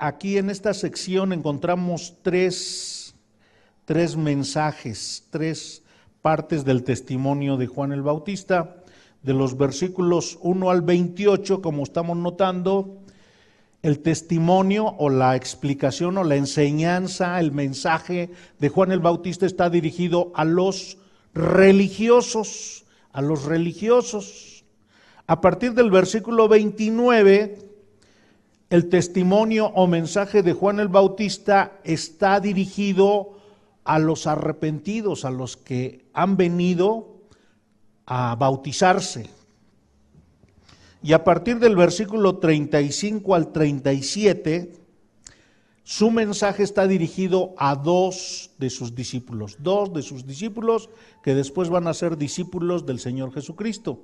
aquí en esta sección encontramos tres mensajes, tres partes del testimonio de Juan el Bautista, de los versículos 1 al 28, como estamos notando. El testimonio o la explicación o la enseñanza, el mensaje de Juan el Bautista está dirigido a los religiosos, A partir del versículo 29, el testimonio o mensaje de Juan el Bautista está dirigido a los arrepentidos, a los que han venido a bautizarse. Y a partir del versículo 35 al 37, su mensaje está dirigido a dos de sus discípulos que después van a ser discípulos del Señor Jesucristo.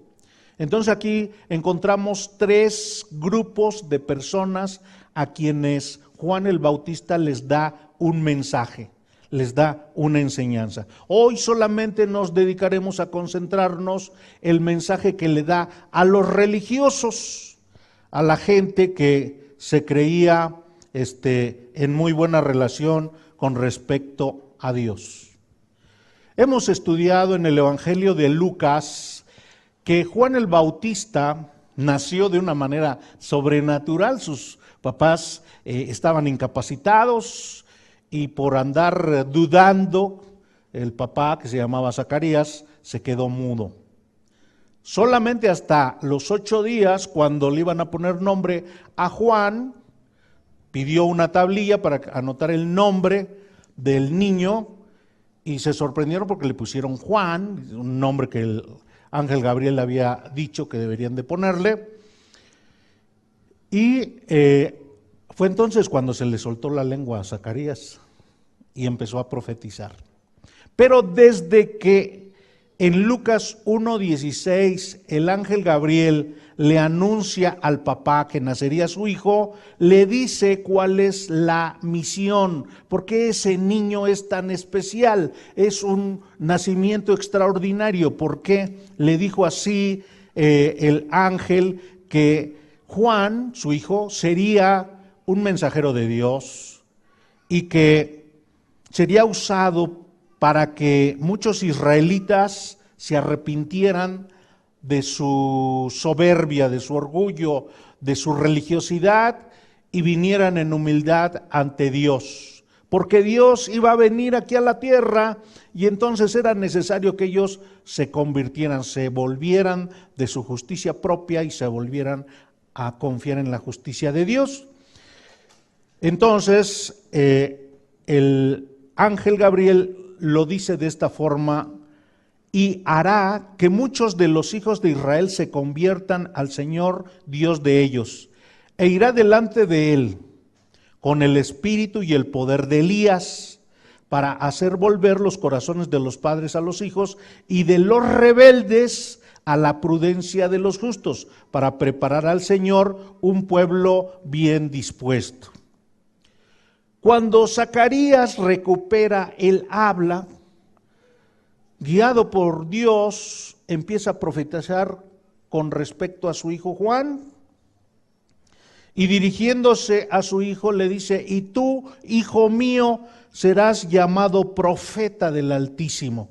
Entonces aquí encontramos tres grupos de personas a quienes Juan el Bautista les da un mensaje, les da una enseñanza. Hoy solamente nos dedicaremos a concentrarnos el mensaje que le da a los religiosos, a la gente que se creía en muy buena relación con respecto a Dios. Hemos estudiado en el Evangelio de Lucas que Juan el Bautista nació de una manera sobrenatural. Sus papás estaban incapacitados y por andar dudando, el papá, que se llamaba Zacarías, se quedó mudo. Solamente hasta los 8 días, cuando le iban a poner nombre a Juan, pidió una tablilla para anotar el nombre del niño y se sorprendieron porque le pusieron Juan, un nombre que el ángel Gabriel le había dicho que deberían de ponerle. Y fue entonces cuando se le soltó la lengua a Zacarías y empezó a profetizar. Pero desde que en Lucas 1:16 el ángel Gabriel le anuncia al papá que nacería su hijo, le dice cuál es la misión, por qué ese niño es tan especial, es un nacimiento extraordinario, por qué le dijo así el ángel que Juan, su hijo, sería un mensajero de Dios y que sería usado para que muchos israelitas se arrepintieran de su soberbia, de su orgullo, de su religiosidad y vinieran en humildad ante Dios. Porque Dios iba a venir aquí a la tierra y entonces era necesario que ellos se convirtieran, se volvieran de su justicia propia y se volvieran a confiar en la justicia de Dios. Entonces, el ángel Gabriel lo dice de esta forma: y hará que muchos de los hijos de Israel se conviertan al Señor Dios de ellos, e irá delante de él con el espíritu y el poder de Elías, para hacer volver los corazones de los padres a los hijos y de los rebeldes a la prudencia de los justos, para preparar al Señor un pueblo bien dispuesto. Cuando Zacarías recupera el habla, guiado por Dios, empieza a profetizar con respecto a su hijo Juan, y dirigiéndose a su hijo le dice: y tú, hijo mío, serás llamado profeta del Altísimo,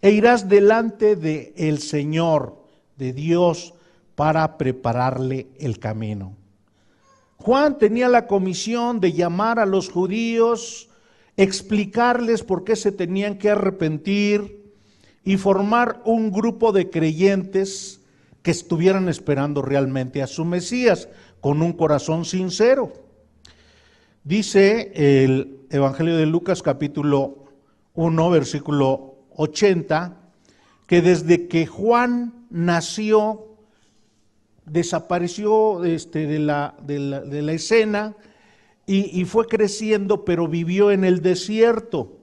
e irás delante de el Señor, de Dios, para prepararle el camino. Juan tenía la comisión de llamar a los judíos, explicarles por qué se tenían que arrepentir y formar un grupo de creyentes que estuvieran esperando realmente a su Mesías con un corazón sincero. Dice el Evangelio de Lucas capítulo 1 versículo 80 que desde que Juan nació desapareció de la escena y fue creciendo, pero vivió en el desierto.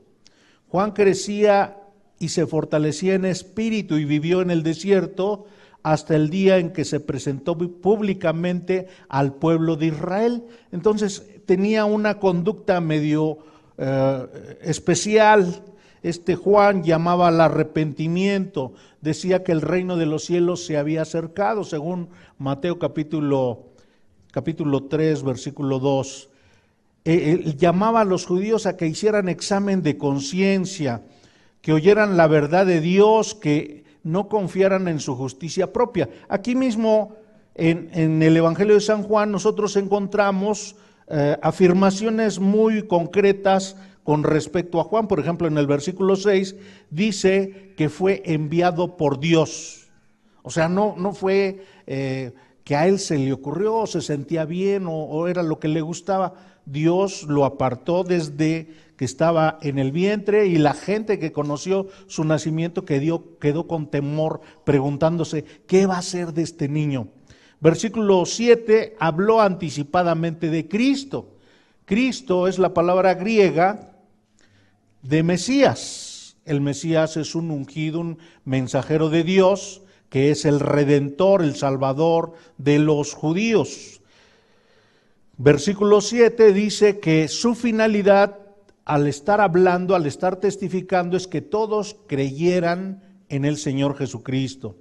Juan crecía y se fortalecía en espíritu y vivió en el desierto hasta el día en que se presentó públicamente al pueblo de Israel. Entonces tenía una conducta medio especial. Juan llamaba al arrepentimiento, decía que el reino de los cielos se había acercado, según Mateo capítulo 3, versículo 2. llamaba a los judíos a que hicieran examen de conciencia, que oyeran la verdad de Dios, que no confiaran en su justicia propia. Aquí mismo en el Evangelio de San Juan nosotros encontramos afirmaciones muy concretas con respecto a Juan. Por ejemplo, en el versículo 6 dice que fue enviado por Dios. O sea, no fue que a él se le ocurrió, o se sentía bien, o era lo que le gustaba. Dios lo apartó desde que estaba en el vientre, y la gente que conoció su nacimiento quedó con temor, preguntándose, ¿qué va a ser de este niño? Versículo 7, habló anticipadamente de Cristo. Cristo es la palabra griega de Mesías. El Mesías es un ungido, un mensajero de Dios, que es el Redentor, el Salvador de los judíos. Versículo 7 dice que su finalidad al estar hablando, al estar testificando, es que todos creyeran en el Señor Jesucristo.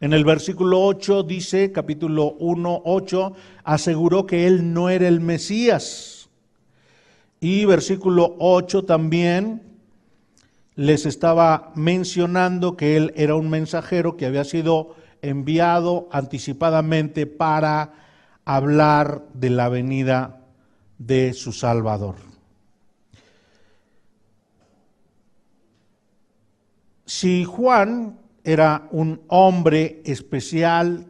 En el versículo 8 dice, capítulo 1, 8, aseguró que él no era el Mesías. Y versículo 8 también les estaba mencionando que él era un mensajero que había sido enviado anticipadamente para hablar de la venida de su Salvador. Si Juan era un hombre especial,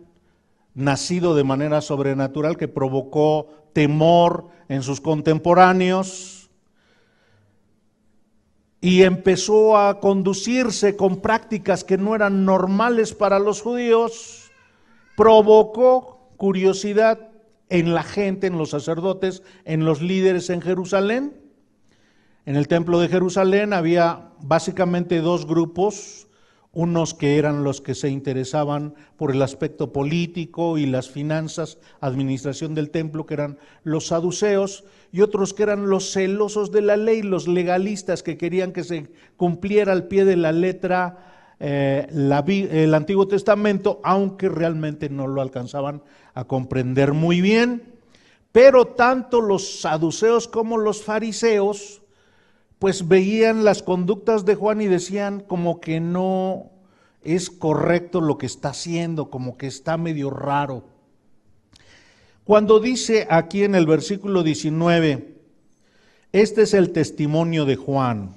nacido de manera sobrenatural, que provocó temor en sus contemporáneos y empezó a conducirse con prácticas que no eran normales para los judíos, provocó curiosidad en la gente, en los sacerdotes, en los líderes en Jerusalén. En el templo de Jerusalén había básicamente dos grupos, unos que eran los que se interesaban por el aspecto político y las finanzas, administración del templo, que eran los saduceos, y otros que eran los celosos de la ley, los legalistas, que querían que se cumpliera al pie de la letra el Antiguo Testamento, aunque realmente no lo alcanzaban a comprender muy bien. Pero tanto los saduceos como los fariseos pues veían las conductas de Juan y decían como que no es correcto lo que está haciendo, como que está medio raro. Cuando dice aquí en el versículo 19, este es el testimonio de Juan,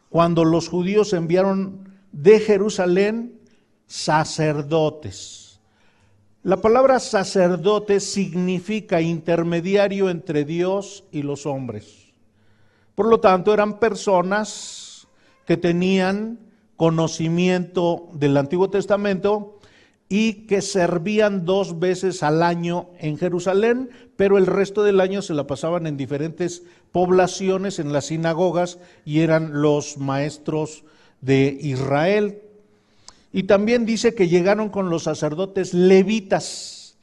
cuando los judíos enviaron de Jerusalén sacerdotes. La palabra sacerdote significa intermediario entre Dios y los hombres. Por lo tanto, eran personas que tenían conocimiento del Antiguo Testamento y que servían 2 veces al año en Jerusalén, pero el resto del año se la pasaban en diferentes poblaciones, en las sinagogas, y eran los maestros de Israel. Y también dice que llegaron con los sacerdotes levitas.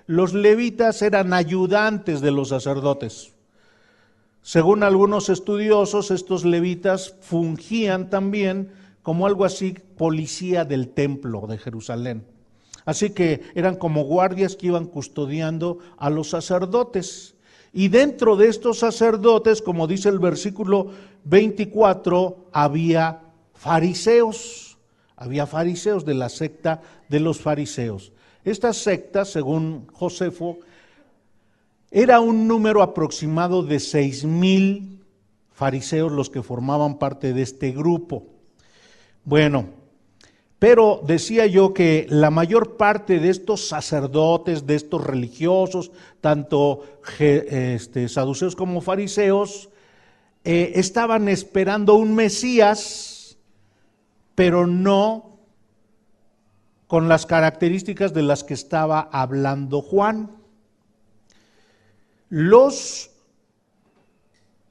Los levitas eran ayudantes de los sacerdotes. Según algunos estudiosos, estos levitas fungían también como algo así, policía del templo de Jerusalén. Así que eran como guardias que iban custodiando a los sacerdotes. Y dentro de estos sacerdotes, como dice el versículo 24, había fariseos de la secta de los fariseos. Esta secta, según Josefo, era un número aproximado de 6,000 fariseos los que formaban parte de este grupo. Bueno, pero decía yo que la mayor parte de estos sacerdotes, de estos religiosos, tanto saduceos como fariseos, estaban esperando un Mesías, pero no con las características de las que estaba hablando Juan. Los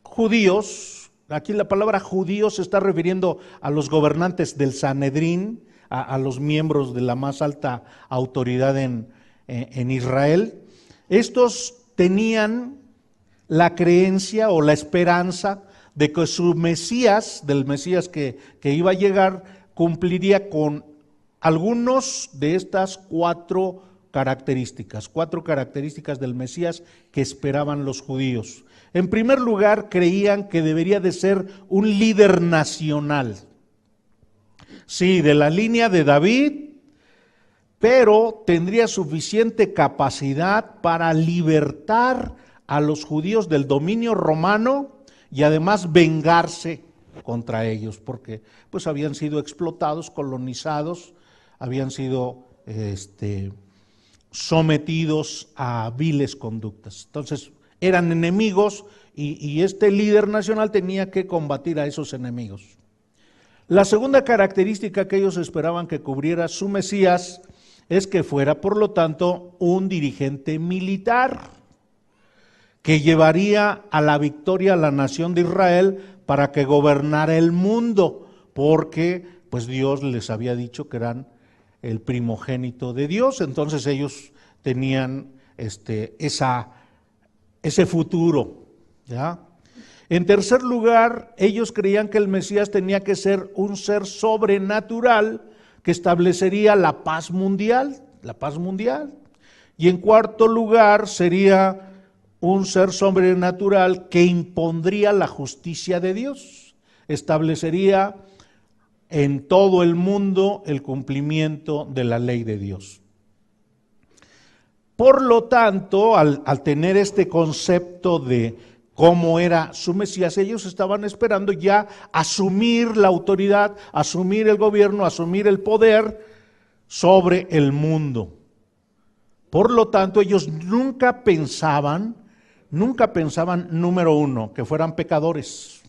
judíos, aquí la palabra judíos se está refiriendo a los gobernantes del Sanedrín, a los miembros de la más alta autoridad en Israel. Estos tenían la creencia o la esperanza de que su Mesías, del Mesías que iba a llegar, cumpliría con algunos de estas 4 características, 4 características del Mesías que esperaban los judíos. En primer lugar, creían que debería de ser un líder nacional. Sí, de la línea de David, pero tendría suficiente capacidad para libertar a los judíos del dominio romano y además vengarse contra ellos, porque pues habían sido explotados, colonizados, habían sido sometidos a viles conductas. Entonces eran enemigos y este líder nacional tenía que combatir a esos enemigos. La segunda característica que ellos esperaban que cubriera su Mesías es que fuera, por lo tanto, un dirigente militar que llevaría a la victoria a la nación de Israel para que gobernara el mundo, porque pues Dios les había dicho que eran el primogénito de Dios, entonces ellos tenían ese futuro, ¿ya? En tercer lugar, ellos creían que el Mesías tenía que ser un ser sobrenatural que establecería la paz mundial. Y en cuarto lugar, sería un ser sobrenatural que impondría la justicia de Dios, establecería en todo el mundo el cumplimiento de la ley de Dios. Por lo tanto, al tener este concepto de cómo era su Mesías, ellos estaban esperando ya asumir la autoridad, asumir el gobierno, asumir el poder sobre el mundo. Por lo tanto, ellos nunca pensaban, número uno, que fueran pecadores.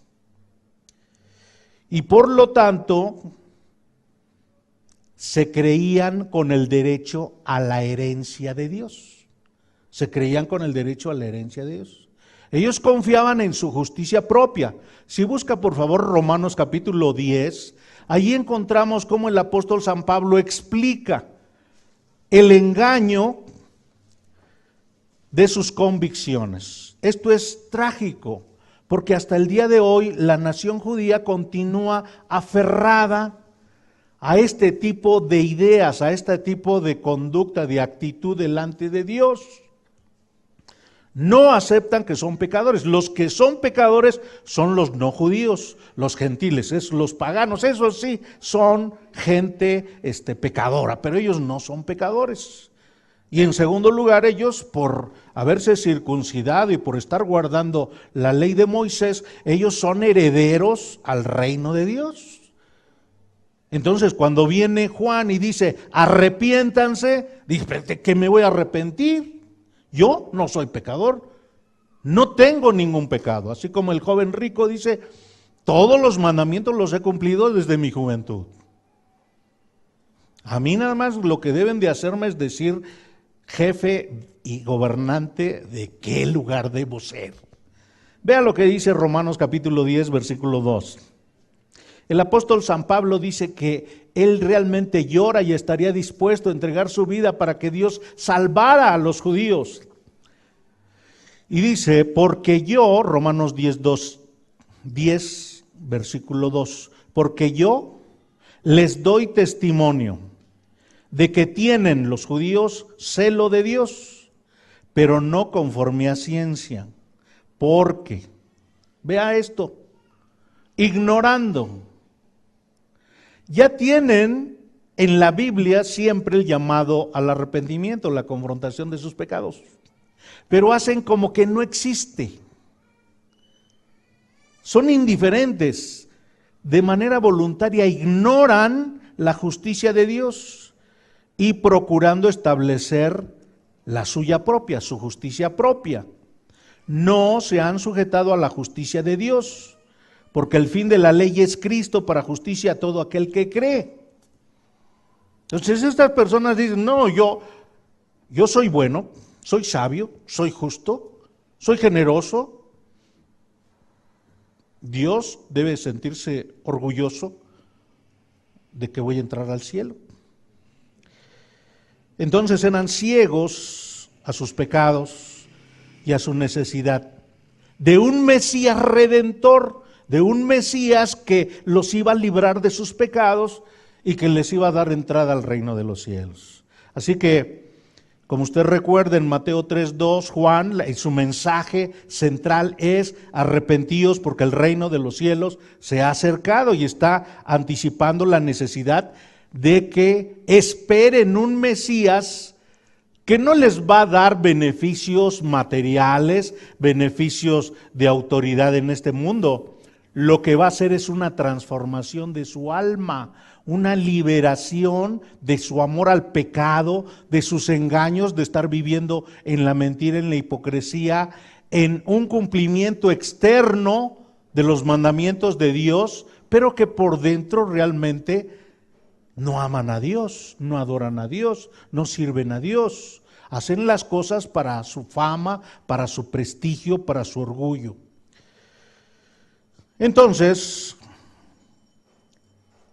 Y por lo tanto, se creían con el derecho a la herencia de Dios. Ellos confiaban en su justicia propia. Si busca por favor Romanos capítulo 10, allí encontramos cómo el apóstol San Pablo explica el engaño de sus convicciones. Esto es trágico, porque hasta el día de hoy la nación judía continúa aferrada a este tipo de ideas, a este tipo de conducta, de actitud delante de Dios. No aceptan que son pecadores. Los que son pecadores son los no judíos, los gentiles, los paganos. Esos sí son gente pecadora, pero ellos no son pecadores. Y en segundo lugar, ellos por haberse circuncidado y por estar guardando la ley de Moisés, ellos son herederos al reino de Dios. Entonces, cuando viene Juan y dice, arrepiéntanse, dice, ¿de qué me voy a arrepentir? Yo no soy pecador, no tengo ningún pecado. Así como el joven rico dice, todos los mandamientos los he cumplido desde mi juventud. A mí nada más lo que deben de hacerme es decir, jefe y gobernante, de qué lugar debo ser. Vea lo que dice Romanos capítulo 10, versículo 2. El apóstol San Pablo dice que él realmente llora y estaría dispuesto a entregar su vida para que Dios salvara a los judíos. Y dice, porque yo, Romanos 10, versículo 2, porque yo les doy testimonio de que tienen los judíos celo de Dios, pero no conforme a ciencia, porque, vea esto, ignorando. Ya tienen en la Biblia siempre el llamado al arrepentimiento, la confrontación de sus pecados, pero hacen como que no existe. Son indiferentes, de manera voluntaria ignoran la justicia de Dios y procurando establecer la suya propia, su justicia propia. No se han sujetado a la justicia de Dios, porque el fin de la ley es Cristo para justicia a todo aquel que cree. Entonces estas personas dicen, no, yo soy bueno, soy sabio, soy justo, soy generoso. Dios debe sentirse orgulloso de que voy a entrar al cielo. Entonces eran ciegos a sus pecados y a su necesidad de un Mesías redentor, de un Mesías que los iba a librar de sus pecados y que les iba a dar entrada al reino de los cielos. Así que Como usted recuerda en Mateo 3:2, Juan, su mensaje central es: arrepentíos porque el reino de los cielos se ha acercado, y está anticipando la necesidad de que esperen un Mesías que no les va a dar beneficios materiales, beneficios de autoridad en este mundo. Lo que va a hacer es una transformación de su alma, una liberación de su amor al pecado, de sus engaños, de estar viviendo en la mentira, en la hipocresía, en un cumplimiento externo de los mandamientos de Dios, pero que por dentro realmente no aman a Dios, no adoran a Dios, no sirven a Dios. Hacen las cosas para su fama, para su prestigio, para su orgullo. Entonces,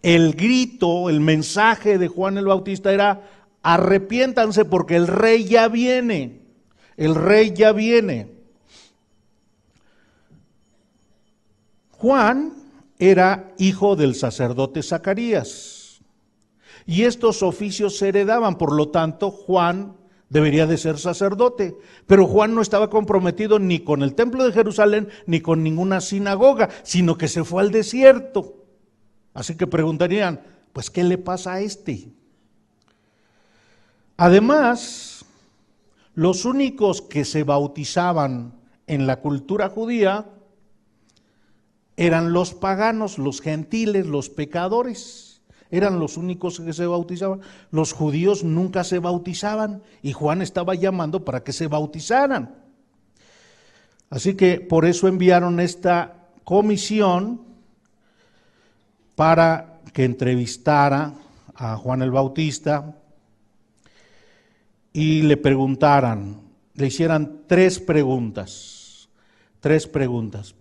el grito, el mensaje de Juan el Bautista era: arrepiéntanse porque el rey ya viene, el rey ya viene. Juan era hijo del sacerdote Zacarías, y estos oficios se heredaban, por lo tanto Juan debería de ser sacerdote, pero Juan no estaba comprometido ni con el templo de Jerusalén ni con ninguna sinagoga, sino que se fue al desierto. Así que preguntarían, pues ¿qué le pasa a este? Además, los únicos que se bautizaban en la cultura judía eran los paganos, los gentiles, los pecadores. Eran los únicos que se bautizaban. Los judíos nunca se bautizaban y Juan estaba llamando para que se bautizaran. Así que por eso enviaron esta comisión para que entrevistara a Juan el Bautista y le preguntaran, le hicieran tres preguntas,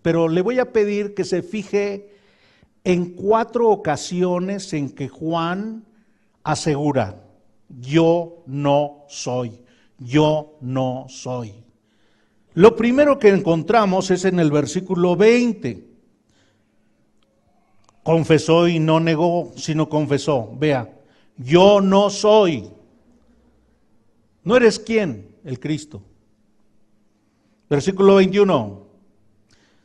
pero le voy a pedir que se fije en 4 ocasiones en que Juan asegura: yo no soy, yo no soy. Lo primero que encontramos es en el versículo 20. Confesó y no negó, sino confesó. Vea, yo no soy. ¿No eres quién? El Cristo. Versículo 21.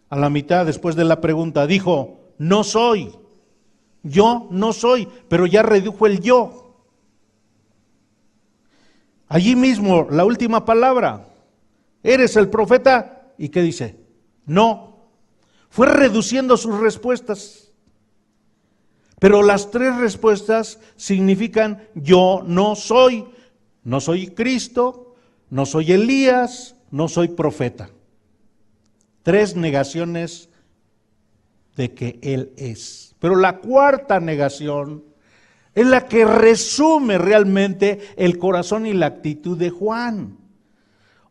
A la mitad, después de la pregunta, dijo: no soy, yo no soy, pero ya redujo el yo. Allí mismo, la última palabra: ¿eres el profeta? ¿Y qué dice? No. Fue reduciendo sus respuestas. Pero las 3 respuestas significan: yo no soy. No soy Cristo, no soy Elías, no soy profeta. 3 negaciones de que Él es. Pero la 4ª negación es la que resume realmente el corazón y la actitud de Juan.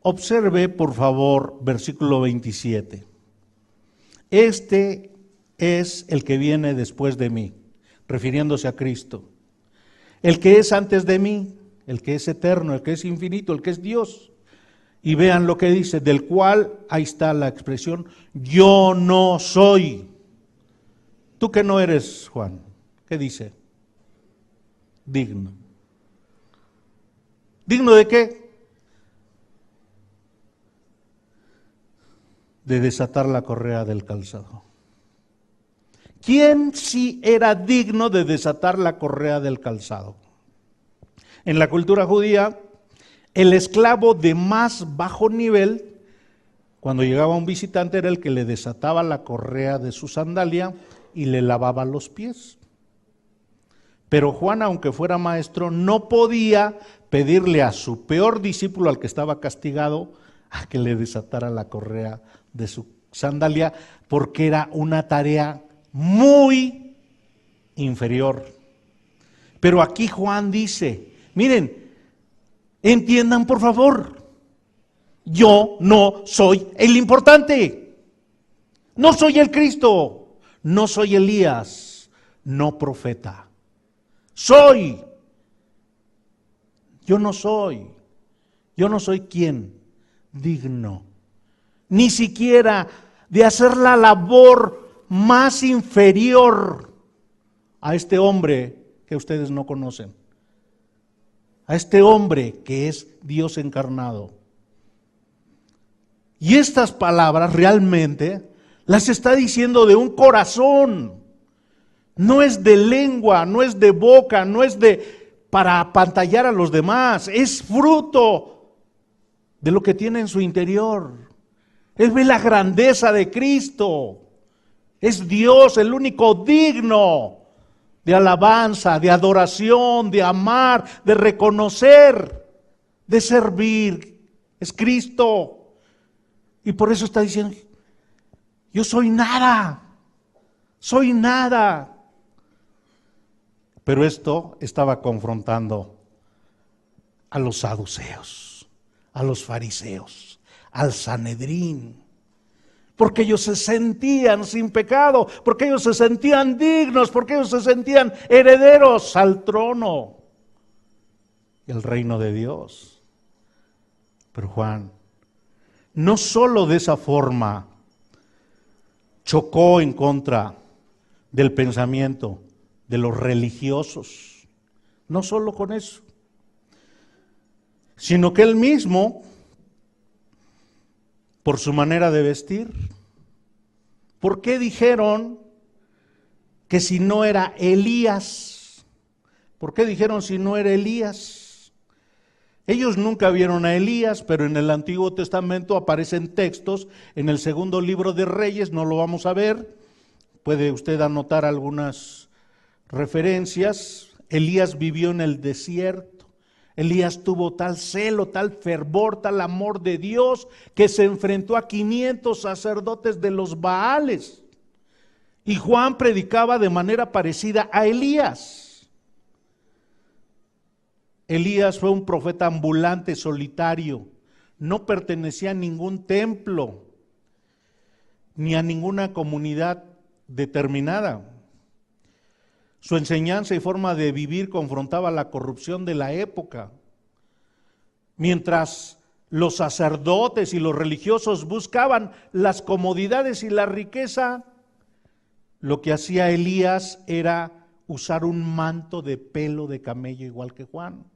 Observe, por favor, versículo 27. Este es el que viene después de mí, refiriéndose a Cristo. El que es antes de mí, el que es eterno, el que es infinito, el que es Dios. Y vean lo que dice, del cual, ahí está la expresión, yo no soy. ¿Tú que no eres, Juan? ¿Qué dice? Digno. ¿Digno de qué? De desatar la correa del calzado. ¿Quién sí era digno de desatar la correa del calzado? En la cultura judía, el esclavo de más bajo nivel, cuando llegaba un visitante, era el que le desataba la correa de su sandalia y le lavaba los pies. Pero Juan, aunque fuera maestro, no podía pedirle a su peor discípulo, al que estaba castigado, a que le desatara la correa de su sandalia, porque era una tarea muy inferior. Pero aquí Juan dice, miren, entiendan por favor, yo no soy el importante, no soy el Cristo, no soy Elías, no profeta. Yo no soy quien digno, ni siquiera de hacer la labor más inferior a este hombre que ustedes no conocen. a este hombre que es Dios encarnado. Y estas palabras realmente las está diciendo de un corazón. No es de lengua, no es de boca, no es para apantallar a los demás. Es fruto de lo que tiene en su interior. Él ve la grandeza de Cristo. Es Dios el único digno de alabanza, de adoración, de amar, de reconocer, de servir. Es Cristo. Y por eso está diciendo, yo soy nada, soy nada. Pero esto estaba confrontando a los saduceos, a los fariseos, al Sanedrín. Porque ellos se sentían sin pecado, porque ellos se sentían dignos, porque ellos se sentían herederos al trono y al reino de Dios. Pero Juan no solo de esa forma chocó en contra del pensamiento de los religiosos, no solo con eso, sino que él mismo, por su manera de vestir. ¿Por qué dijeron que si no era Elías? ¿Por qué dijeron si no era Elías? Ellos nunca vieron a Elías, pero en el Antiguo Testamento aparecen textos, en el segundo libro de Reyes, no lo vamos a ver, puede usted anotar algunas referencias. Elías vivió en el desierto. Elías tuvo tal celo, tal fervor, tal amor de Dios, que se enfrentó a 500 sacerdotes de los Baales. Y Juan predicaba de manera parecida a Elías. Elías fue un profeta ambulante, solitario. No pertenecía a ningún templo, ni a ninguna comunidad determinada. Su enseñanza y forma de vivir confrontaba la corrupción de la época. Mientras los sacerdotes y los religiosos buscaban las comodidades y la riqueza, lo que hacía Elías era usar un manto de pelo de camello igual que Juan.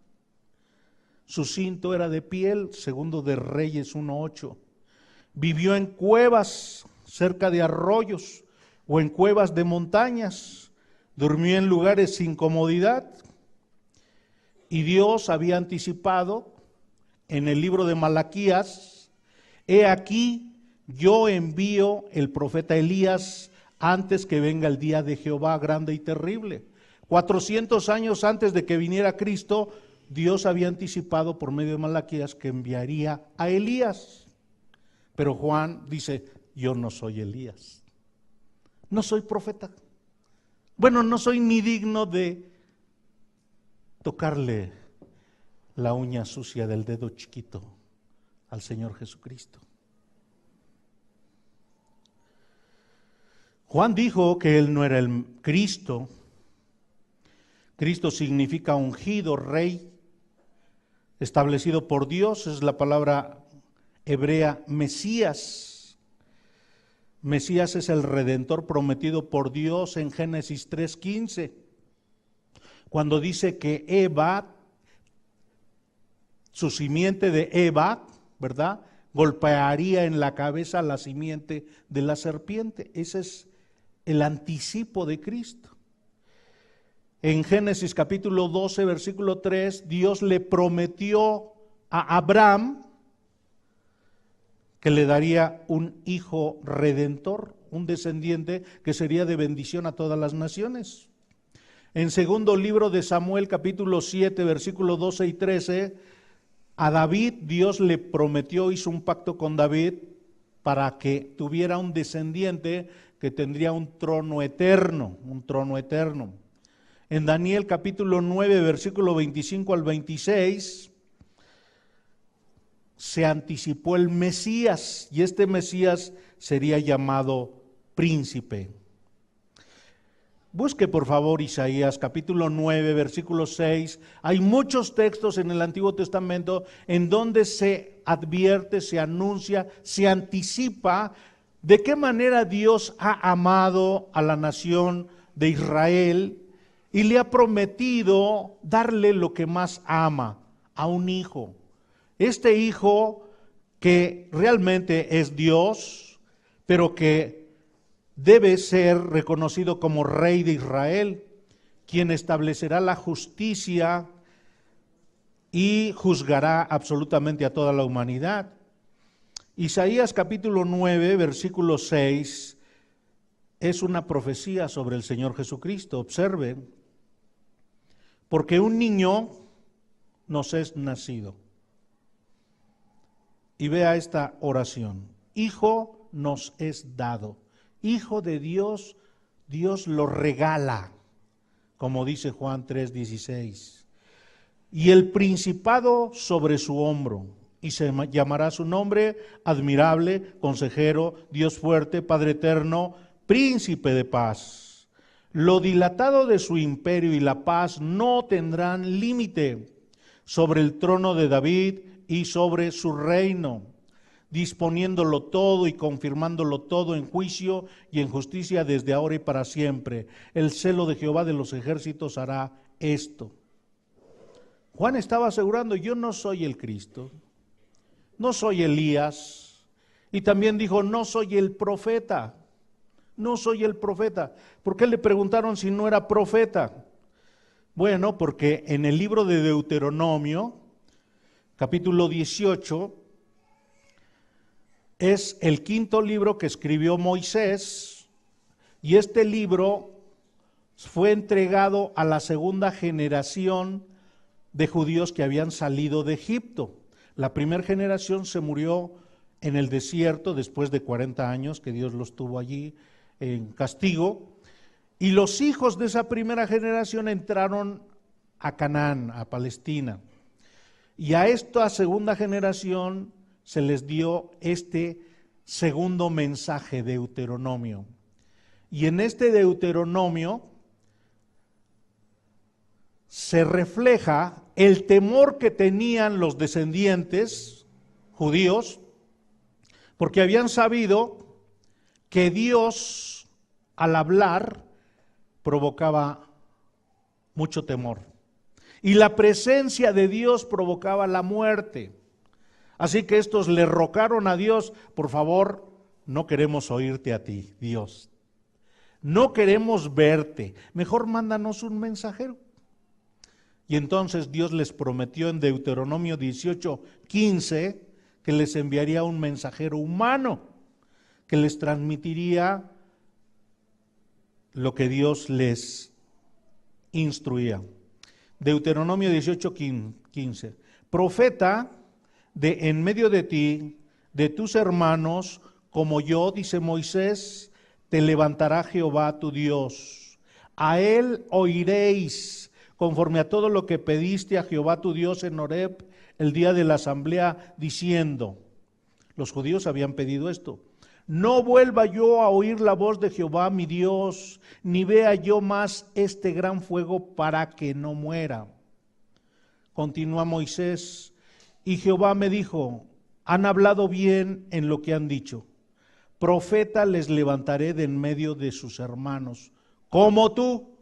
Su cinto era de piel, segundo de Reyes 1:8. Vivió en cuevas cerca de arroyos o en cuevas de montañas. Durmió en lugares sin comodidad, y Dios había anticipado en el libro de Malaquías: he aquí, yo envío el profeta Elías antes que venga el día de Jehová grande y terrible. 400 años antes de que viniera Cristo, Dios había anticipado por medio de Malaquías que enviaría a Elías. Pero Juan dice, yo no soy Elías, no soy profeta. Bueno, no soy ni digno de tocarle la uña sucia del dedo chiquito al Señor Jesucristo. Juan dijo que él no era el Cristo. Cristo significa ungido, rey, establecido por Dios, es la palabra hebrea Mesías. Mesías es el Redentor prometido por Dios en Génesis 3:15, cuando dice que Eva, su simiente de Eva, ¿verdad?, golpearía en la cabeza la simiente de la serpiente. Ese es el anticipo de Cristo. En Génesis capítulo 12, versículo 3, Dios le prometió a Abraham que le daría un hijo redentor, un descendiente que sería de bendición a todas las naciones. En segundo libro de Samuel, capítulo 7, versículos 12 y 13, a David Dios le prometió, hizo un pacto con David para que tuviera un descendiente que tendría un trono eterno, un trono eterno. En Daniel capítulo 9, versículo 25 al 26, se anticipó el Mesías, y este Mesías sería llamado príncipe. Busque por favor Isaías capítulo 9, versículo 6. Hay muchos textos en el Antiguo Testamento en donde se advierte, se anuncia, se anticipa de qué manera Dios ha amado a la nación de Israel y le ha prometido darle lo que más ama, a un hijo. Este hijo que realmente es Dios, pero que debe ser reconocido como Rey de Israel, quien establecerá la justicia y juzgará absolutamente a toda la humanidad. Isaías capítulo 9, versículo 6, es una profecía sobre el Señor Jesucristo. Observen, porque un niño nos es nacido. Y vea esta oración: hijo nos es dado. Hijo de Dios, Dios lo regala, como dice Juan 3:16. Y el principado sobre su hombro, y se llamará su nombre admirable, consejero, Dios fuerte, Padre eterno, príncipe de paz. Lo dilatado de su imperio y la paz no tendrán límite sobre el trono de David y sobre su reino, disponiéndolo todo y confirmándolo todo en juicio y en justicia desde ahora y para siempre. El celo de Jehová de los ejércitos hará esto. Juan estaba asegurando: yo no soy el Cristo, no soy Elías, y también dijo: no soy el profeta, no soy el profeta. ¿Por qué le preguntaron si no era profeta? Bueno, porque en el libro de Deuteronomio, capítulo 18, es el quinto libro que escribió Moisés, y este libro fue entregado a la segunda generación de judíos que habían salido de Egipto. La primera generación se murió en el desierto después de 40 años que Dios los tuvo allí en castigo, y los hijos de esa primera generación entraron a Canaán, a Palestina, y a esta segunda generación se les dio este segundo mensaje, Deuteronomio. Y en este Deuteronomio se refleja el temor que tenían los descendientes judíos, porque habían sabido que Dios, al hablar, provocaba mucho temor, y la presencia de Dios provocaba la muerte. Así que estos le rogaron a Dios: por favor, no queremos oírte a ti, Dios, no queremos verte, mejor mándanos un mensajero. Y entonces Dios les prometió en Deuteronomio 18:15 que les enviaría un mensajero humano que les transmitiría lo que Dios les instruía. Deuteronomio 18:15: profeta de en medio de ti, de tus hermanos, como yo, dice Moisés, te levantará Jehová tu Dios. A él oiréis, conforme a todo lo que pediste a Jehová tu Dios en Horeb, el día de la asamblea, diciendo. Los judíos habían pedido esto: no vuelva yo a oír la voz de Jehová mi Dios, ni vea yo más este gran fuego para que no muera. Continúa Moisés: y Jehová me dijo: han hablado bien en lo que han dicho. Profeta les levantaré de en medio de sus hermanos, como tú,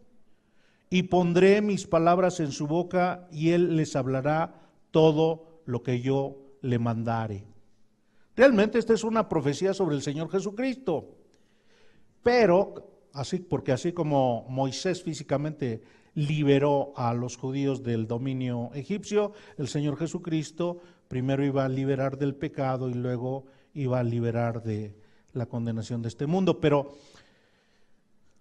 y pondré mis palabras en su boca, y él les hablará todo lo que yo le mandare. Realmente esta es una profecía sobre el Señor Jesucristo, pero porque así como Moisés físicamente liberó a los judíos del dominio egipcio, el Señor Jesucristo primero iba a liberar del pecado y luego iba a liberar de la condenación de este mundo. Pero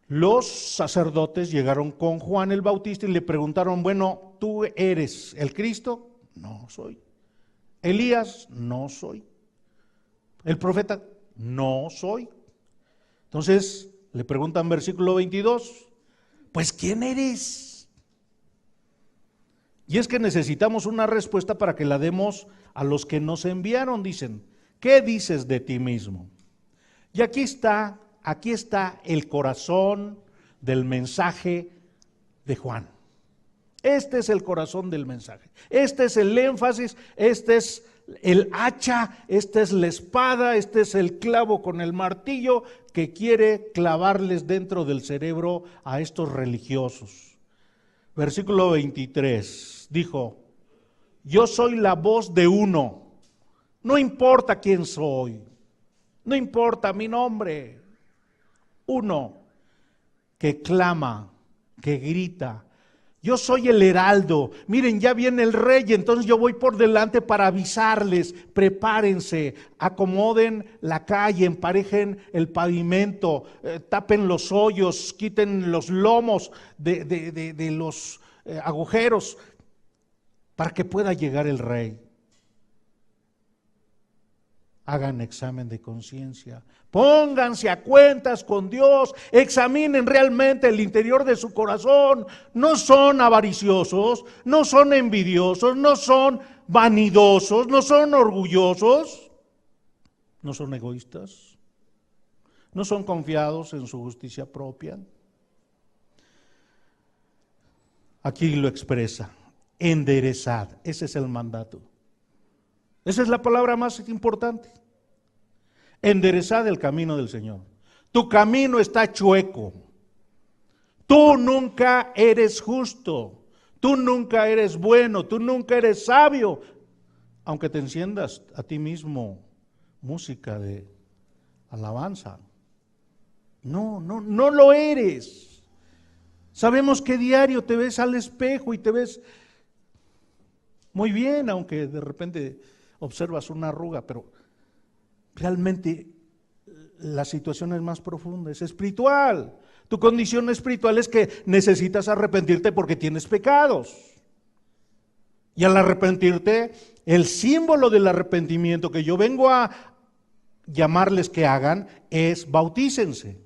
los sacerdotes llegaron con Juan el Bautista y le preguntaron: bueno, ¿tú eres el Cristo? No soy. ¿Elías? No soy. ¿El profeta? No soy. Entonces le preguntan, versículo 22, pues ¿quién eres? Y es que necesitamos una respuesta para que la demos a los que nos enviaron. Dicen: ¿qué dices de ti mismo? Y aquí está el corazón del mensaje de Juan. Este es el corazón del mensaje. Este es el énfasis, este es el hacha, esta es la espada, este es el clavo con el martillo que quiere clavarles dentro del cerebro a estos religiosos. Versículo 23, dijo: yo soy la voz de uno, no importa quién soy, no importa mi nombre, uno que clama, que grita. Yo soy el heraldo. Miren, ya viene el rey, entonces yo voy por delante para avisarles. Prepárense, acomoden la calle, emparejen el pavimento, tapen los hoyos, quiten los lomos de los agujeros para que pueda llegar el rey. Hagan examen de conciencia, pónganse a cuentas con Dios, examinen realmente el interior de su corazón. No son avariciosos, no son envidiosos, no son vanidosos, no son orgullosos, no son egoístas, no son confiados en su justicia propia. Aquí lo expresa: enderezad, ese es el mandato. Esa es la palabra más importante. Enderezad el camino del Señor. Tu camino está chueco. Tú nunca eres justo. Tú nunca eres bueno. Tú nunca eres sabio. Aunque te enciendas a ti mismo música de alabanza. No lo eres. Sabemos que diario te ves al espejo y te ves muy bien, aunque de repente observas una arruga, pero realmente la situación es más profunda, es espiritual. Tu condición espiritual es que necesitas arrepentirte porque tienes pecados. Y al arrepentirte, el símbolo del arrepentimiento que yo vengo a llamarles que hagan es bautícense.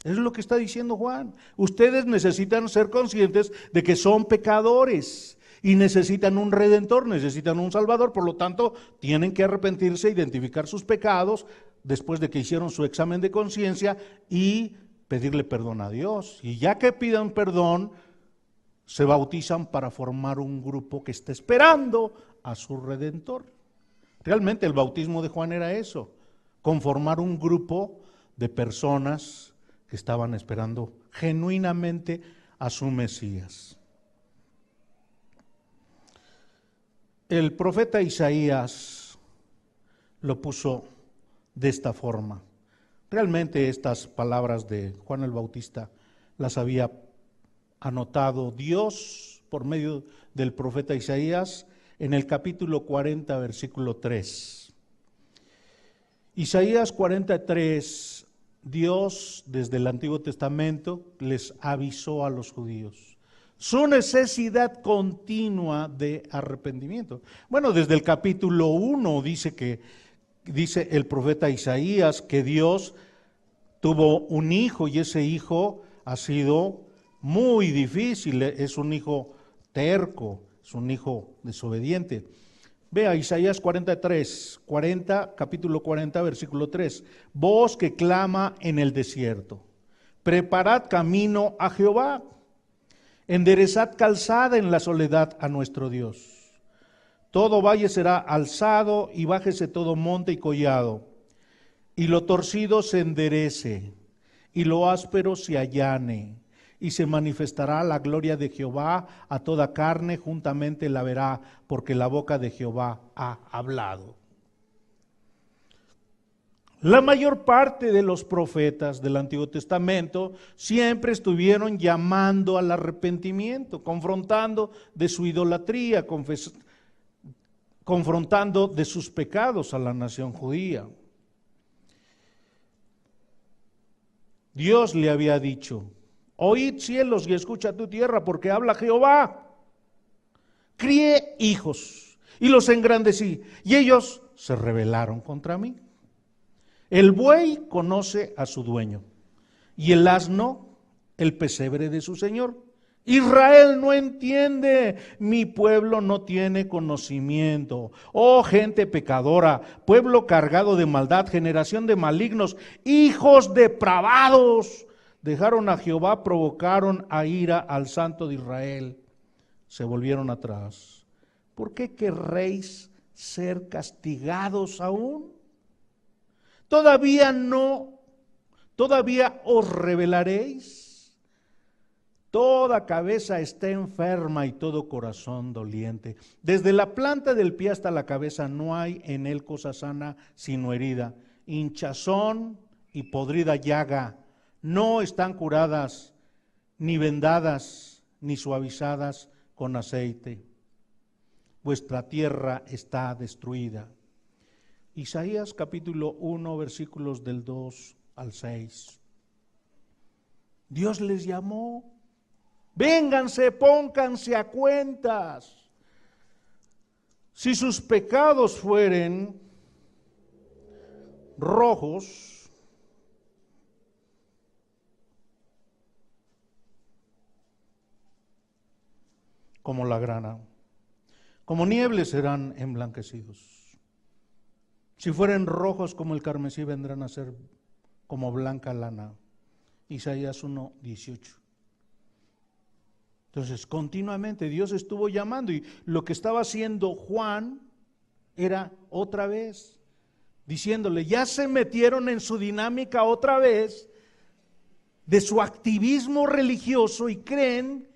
Eso es lo que está diciendo Juan. Ustedes necesitan ser conscientes de que son pecadores y necesitan un redentor, necesitan un salvador. Por lo tanto, tienen que arrepentirse, identificar sus pecados después de que hicieron su examen de conciencia y pedirle perdón a Dios. Y ya que pidan perdón, se bautizan para formar un grupo que está esperando a su redentor. Realmente el bautismo de Juan era eso, conformar un grupo de personas que estaban esperando genuinamente a su Mesías. El profeta Isaías lo puso de esta forma. Realmente estas palabras de Juan el Bautista las había anotado Dios por medio del profeta Isaías en el capítulo 40, versículo 3. Isaías 43, Dios desde el Antiguo Testamento les avisó a los judíos su necesidad continua de arrepentimiento. Bueno, desde el capítulo 1 dice el profeta Isaías que Dios tuvo un hijo y ese hijo ha sido muy difícil, es un hijo terco, es un hijo desobediente. Vea Isaías 43, capítulo 40, versículo 3. Voz que clama en el desierto, preparad camino a Jehová, enderezad calzada en la soledad a nuestro Dios. Todo valle será alzado y bájese todo monte y collado, y lo torcido se enderece, y lo áspero se allane, y se manifestará la gloria de Jehová a toda carne, juntamente la verá, porque la boca de Jehová ha hablado. La mayor parte de los profetas del Antiguo Testamento siempre estuvieron llamando al arrepentimiento, confrontando de su idolatría, confrontando de sus pecados a la nación judía. Dios le había dicho: oíd cielos y escucha tu tierra, porque habla Jehová. Crié hijos y los engrandecí, y ellos se rebelaron contra mí. El buey conoce a su dueño, y el asno el pesebre de su señor. Israel no entiende, mi pueblo no tiene conocimiento. Oh gente pecadora, pueblo cargado de maldad, generación de malignos, hijos depravados. Dejaron a Jehová, provocaron a ira al Santo de Israel. Se volvieron atrás. ¿Por qué querréis ser castigados aún? Todavía os rebelaréis. Toda cabeza está enferma y todo corazón doliente. Desde la planta del pie hasta la cabeza no hay en él cosa sana, sino herida, hinchazón y podrida llaga. No están curadas, ni vendadas, ni suavizadas con aceite. Vuestra tierra está destruida. Isaías capítulo 1, versículos del 2 al 6. Dios les llamó. Vénganse, pónganse a cuentas. Si sus pecados fueren rojos, como la grana, como nieve serán emblanquecidos. Si fueren rojos como el carmesí, vendrán a ser como blanca lana. Isaías 1:18. Entonces, continuamente Dios estuvo llamando, y lo que estaba haciendo Juan era otra vez, diciéndole, ya se metieron en su dinámica otra vez de su activismo religioso y creen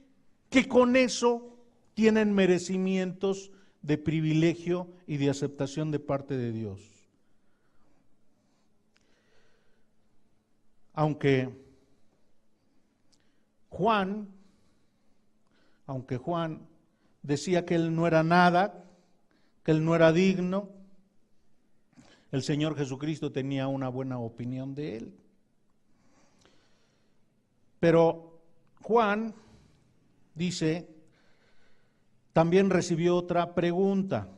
que con eso tienen merecimientos de privilegio y de aceptación de parte de Dios. Aunque Juan decía que él no era nada, que él no era digno, el Señor Jesucristo tenía una buena opinión de él. Pero Juan dice, también recibió otra pregunta.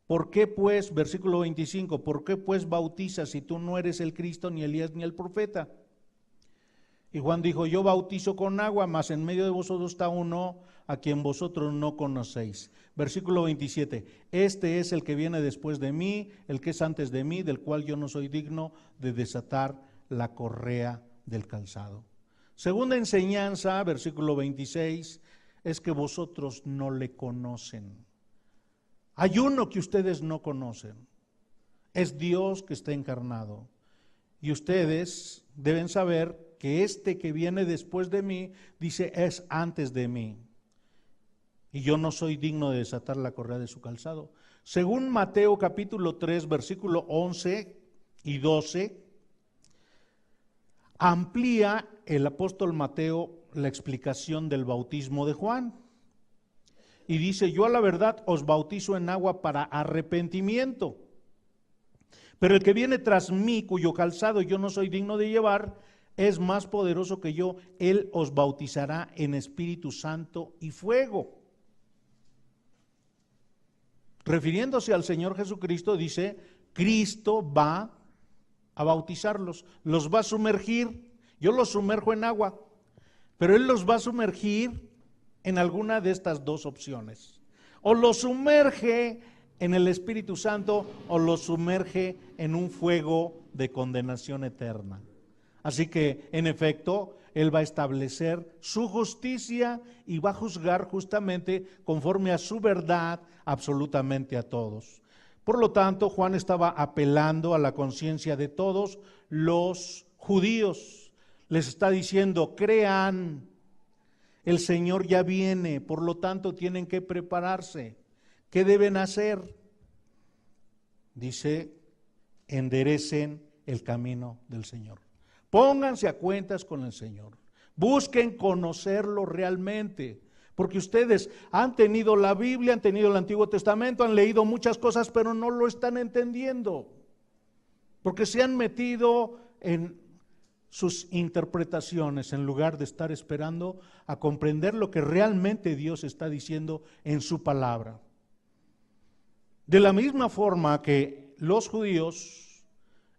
¿Por qué pues, versículo 25, por qué pues bautizas si tú no eres el Cristo, ni Elías, ni el profeta? Y Juan dijo, yo bautizo con agua, mas en medio de vosotros está uno a quien vosotros no conocéis. Versículo 27, este es el que viene después de mí, el que es antes de mí, del cual yo no soy digno de desatar la correa del calzado. Segunda enseñanza, versículo 26, es que vosotros no le conocen. Hay uno que ustedes no conocen, es Dios que está encarnado. Y ustedes deben saber que este que viene después de mí, dice, es antes de mí. Y yo no soy digno de desatar la correa de su calzado. Según Mateo capítulo 3, versículo 11 y 12, amplía el apóstol Mateo la explicación del bautismo de Juan. Y dice, yo a la verdad os bautizo en agua para arrepentimiento. Pero el que viene tras mí, cuyo calzado yo no soy digno de llevar, es más poderoso que yo. Él os bautizará en Espíritu Santo y fuego. Refiriéndose al Señor Jesucristo, dice, Cristo va a bautizarlos, los va a sumergir. Yo los sumerjo en agua, pero Él los va a sumergir en alguna de estas dos opciones. O los sumerge en el Espíritu Santo o los sumerge en un fuego de condenación eterna. Así que, en efecto, Él va a establecer su justicia y va a juzgar justamente conforme a su verdad absolutamente a todos. Por lo tanto, Juan estaba apelando a la conciencia de todos los judíos. Les está diciendo, crean, el Señor ya viene, por lo tanto tienen que prepararse. ¿Qué deben hacer? Dice, enderecen el camino del Señor. Pónganse a cuentas con el Señor. Busquen conocerlo realmente. Porque ustedes han tenido la Biblia, han tenido el Antiguo Testamento, han leído muchas cosas, pero no lo están entendiendo. Porque se han metido en sus interpretaciones en lugar de estar esperando a comprender lo que realmente Dios está diciendo en su palabra. De la misma forma que los judíos,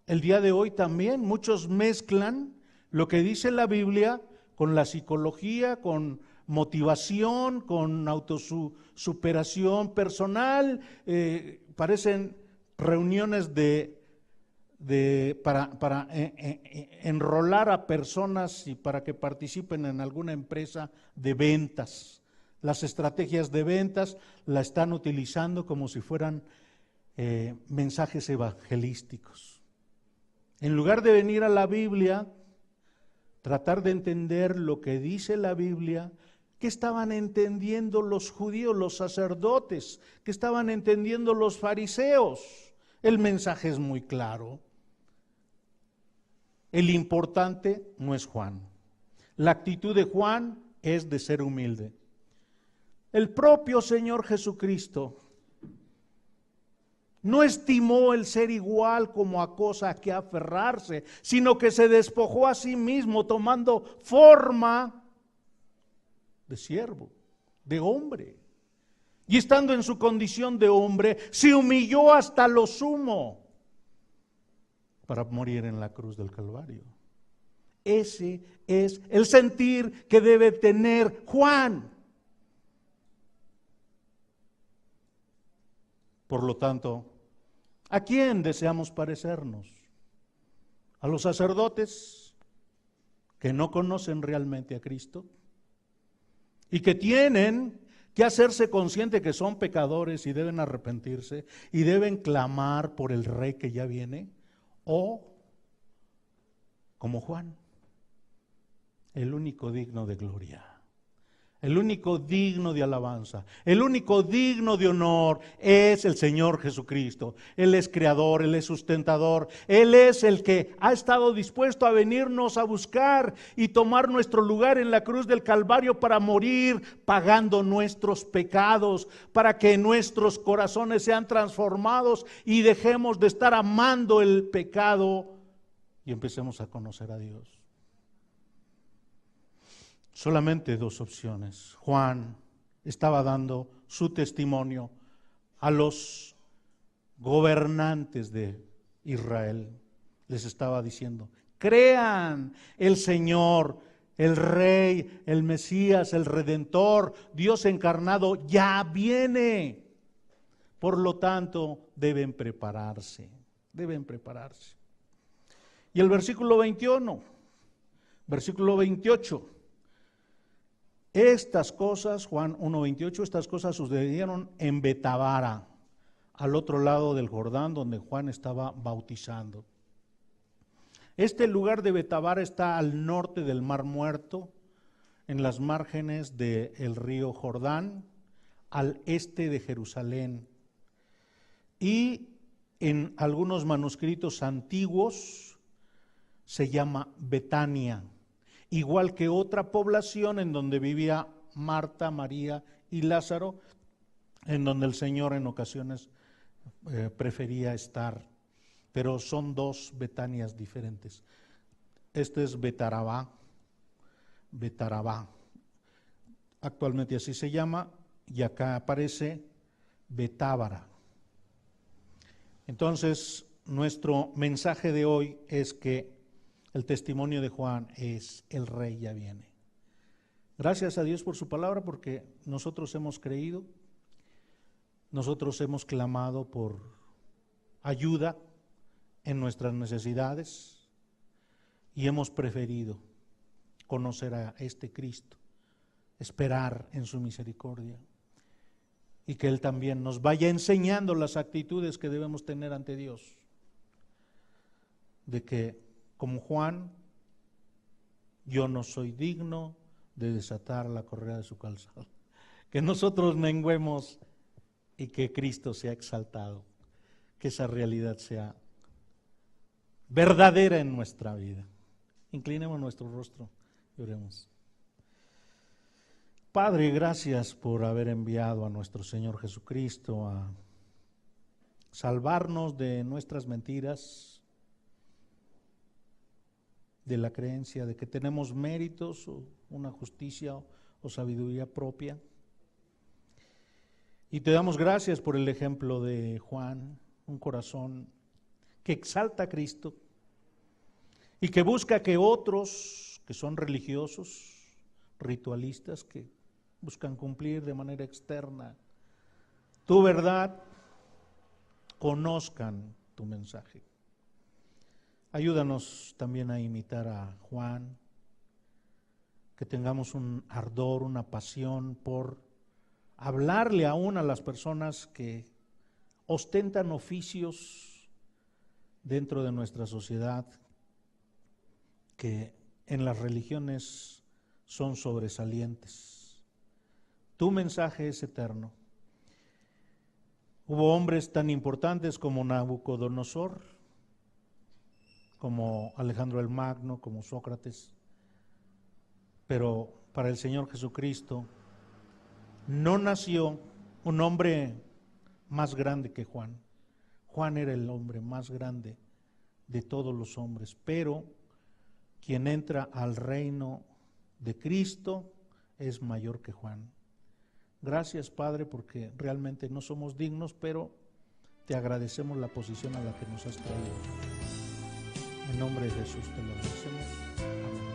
el día de hoy también muchos mezclan lo que dice la Biblia con la psicología, con motivación, con autosuperación personal. Parecen reuniones para enrolar a personas y para que participen en alguna empresa de ventas. Las estrategias de ventas la están utilizando como si fueran mensajes evangelísticos. En lugar de venir a la Biblia, tratar de entender lo que dice la Biblia, que estaban entendiendo los judíos, los sacerdotes, que estaban entendiendo los fariseos. El mensaje es muy claro. El importante no es Juan. La actitud de Juan es de ser humilde. El propio Señor Jesucristo no estimó el ser igual como a cosa a que aferrarse, sino que se despojó a sí mismo tomando forma de siervo, de hombre. Y estando en su condición de hombre, se humilló hasta lo sumo para morir en la cruz del Calvario. Ese es el sentir que debe tener Juan. Por lo tanto, ¿a quién deseamos parecernos? ¿A los sacerdotes que no conocen realmente a Cristo y que tienen que hacerse consciente que son pecadores y deben arrepentirse y deben clamar por el Rey que ya viene? ¿O como Juan, el único digno de gloria, el único digno de alabanza, el único digno de honor es el Señor Jesucristo? Él es creador, Él es sustentador, Él es el que ha estado dispuesto a venirnos a buscar y tomar nuestro lugar en la cruz del Calvario para morir pagando nuestros pecados, para que nuestros corazones sean transformados y dejemos de estar amando el pecado y empecemos a conocer a Dios. Solamente dos opciones. Juan estaba dando su testimonio a los gobernantes de Israel. Les estaba diciendo: crean, el Señor, el Rey, el Mesías, el Redentor, Dios encarnado ya viene. Por lo tanto, deben prepararse, deben prepararse. Y el versículo 21, versículo 28. Estas cosas, Juan 1:28, estas cosas sucedieron en Betábara, al otro lado del Jordán, donde Juan estaba bautizando. Este lugar de Betábara está al norte del Mar Muerto, en las márgenes del río Jordán, al este de Jerusalén. Y en algunos manuscritos antiguos se llama Betania, igual que otra población en donde vivía Marta, María y Lázaro, en donde el Señor en ocasiones prefería estar, pero son dos Betanias diferentes. Este es Betarabá, actualmente así se llama, y acá aparece Betábara. Entonces, nuestro mensaje de hoy es que el testimonio de Juan es: el Rey ya viene. Gracias a Dios por su palabra, porque nosotros hemos creído, nosotros hemos clamado por ayuda en nuestras necesidades y hemos preferido conocer a este Cristo, esperar en su misericordia y que Él también nos vaya enseñando las actitudes que debemos tener ante Dios, de que como Juan, yo no soy digno de desatar la correa de su calzado. Que nosotros menguemos y que Cristo sea exaltado, que esa realidad sea verdadera en nuestra vida. Inclinemos nuestro rostro y oremos. Padre, gracias por haber enviado a nuestro Señor Jesucristo a salvarnos de nuestras mentiras, de la creencia de que tenemos méritos o una justicia o sabiduría propia. Y te damos gracias por el ejemplo de Juan, un corazón que exalta a Cristo y que busca que otros que son religiosos, ritualistas, que buscan cumplir de manera externa tu verdad, conozcan tu mensaje. Ayúdanos también a imitar a Juan, que tengamos un ardor, una pasión por hablarle aún a las personas que ostentan oficios dentro de nuestra sociedad, que en las religiones son sobresalientes. Tu mensaje es eterno. Hubo hombres tan importantes como Nabucodonosor, como Alejandro el Magno, como Sócrates, pero para el Señor Jesucristo no nació un hombre más grande que Juan. Juan era el hombre más grande de todos los hombres, pero quien entra al reino de Cristo es mayor que Juan. Gracias, Padre, porque realmente no somos dignos, pero te agradecemos la posición a la que nos has traído. En nombre de Jesús te lo agradecemos. Amén.